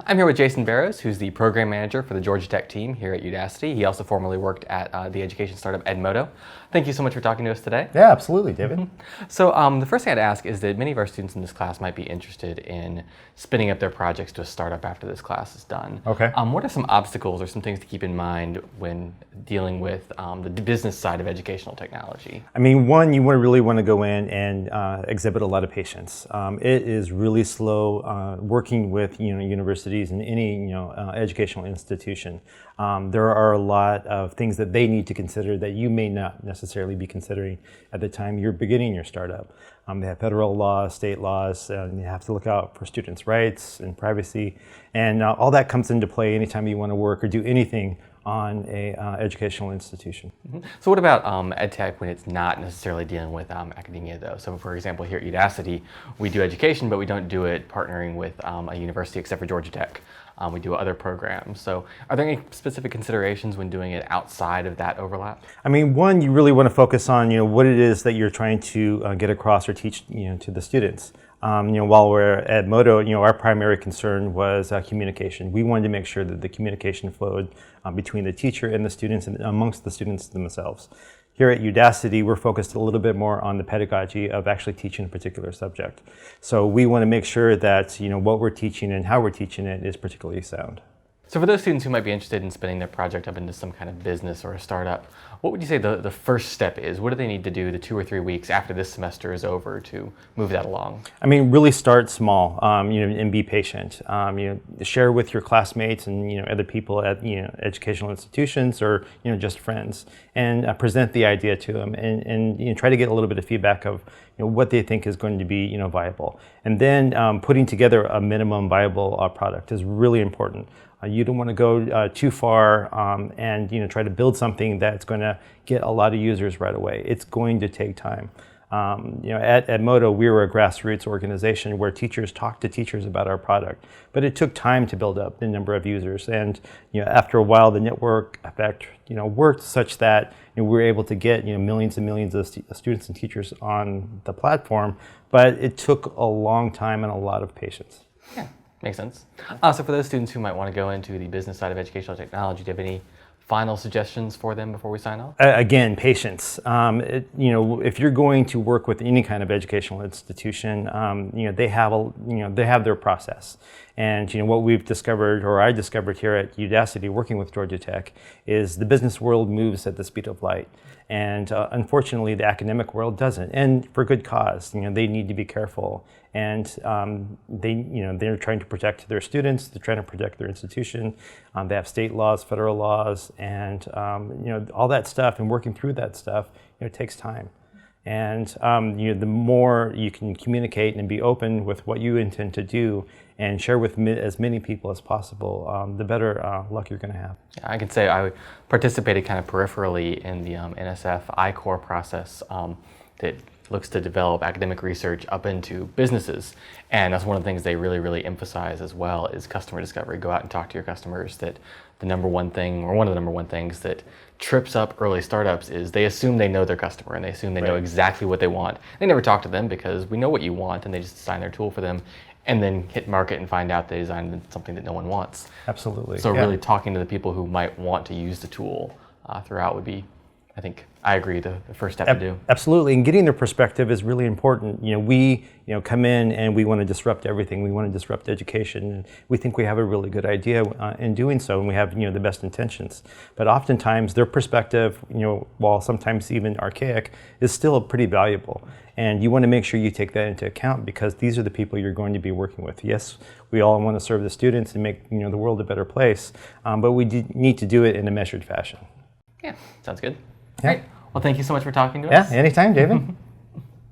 I'm here with Jason Barros, who's the program manager for the Georgia Tech team here at Udacity. He also formerly worked at the education startup Edmodo. Thank you so much for talking to us today. Yeah, absolutely, David. So the first thing I'd ask is that many of our students in this class might be interested in spinning up their projects to a startup after this class is done. Okay. What are some obstacles or some things to keep in mind when dealing with the business side of educational technology? I mean, one, you really want to go in and exhibit a lot of patience. It is really slow working with universities and any educational institution. There are a lot of things that they need to consider that you may not necessarily be considering at the time you're beginning your startup. They have federal laws, state laws, and you have to look out for students' rights and privacy, and all that comes into play anytime you want to work or do anything on a educational institution. So what about EdTech when it's not necessarily dealing with academia though? So for example, here at Udacity, we do education, but we don't do it partnering with a university except for Georgia Tech. We do other programs. So are there any specific considerations when doing it outside of that overlap? I mean, one, you really want to focus on what it is that you're trying to get across or teach to the students. While we're at Modo, our primary concern was communication. We wanted to make sure that the communication flowed between the teacher and the students and amongst the students themselves. Here at Udacity, we're focused a little bit more on the pedagogy of actually teaching a particular subject. So we want to make sure that what we're teaching and how we're teaching it is particularly sound. So for those students who might be interested in spinning their project up into some kind of business or a startup, what would you say the first step is? What do they need to do the 2 or 3 weeks after this semester is over to move that along? I mean, really start small, and be patient. Share with your classmates and other people at educational institutions or just friends, and present the idea to them, and try to get a little bit of feedback of what they think is going to be viable, and then putting together a minimum viable product is really important. You don't want to go too far and try to build something that's going to get a lot of users right away. It's going to take time. At Modo, we were a grassroots organization where teachers talked to teachers about our product, but it took time to build up the number of users. And after a while, the network effect worked such that we were able to get millions and millions of students and teachers on the platform, but it took a long time and a lot of patience. Yeah. Makes sense. So for those students who might want to go into the business side of educational technology, do you have any final suggestions for them before we sign off? Again, patience. If you're going to work with any kind of educational institution, they have their process. And what we've discovered, or I discovered here at Udacity, working with Georgia Tech, is the business world moves at the speed of light, and unfortunately, the academic world doesn't. And for good cause. They need to be careful, and they're trying to protect their students. They're trying to protect their institution. They have state laws, federal laws, and all that stuff. And working through that stuff, takes time. And the more you can communicate and be open with what you intend to do and share with as many people as possible, the better luck you're going to have. Yeah, I can say I participated kind of peripherally in the NSF I-Core process that looks to develop academic research up into businesses. And that's one of the things they really, really emphasize as well is customer discovery. Go out and talk to your customers. That the number one thing, or one of the number one things that trips up early startups is they assume they know their customer and they assume they know exactly what they want. They never talk to them because we know what you want, and they just design their tool for them and then hit market and find out they designed something that no one wants. Absolutely. So really talking to the people who might want to use the tool throughout would be, I think, I agree, the first step to do. Absolutely, and getting their perspective is really important. We come in and we want to disrupt everything. We want to disrupt education. And we think we have a really good idea in doing so, and we have the best intentions. But oftentimes their perspective, while sometimes even archaic, is still pretty valuable. And you want to make sure you take that into account because these are the people you're going to be working with. Yes, we all want to serve the students and make the world a better place, but we need to do it in a measured fashion. Yeah, sounds good. Yeah. Great. Well, thank you so much for talking to us. Yeah, anytime, David.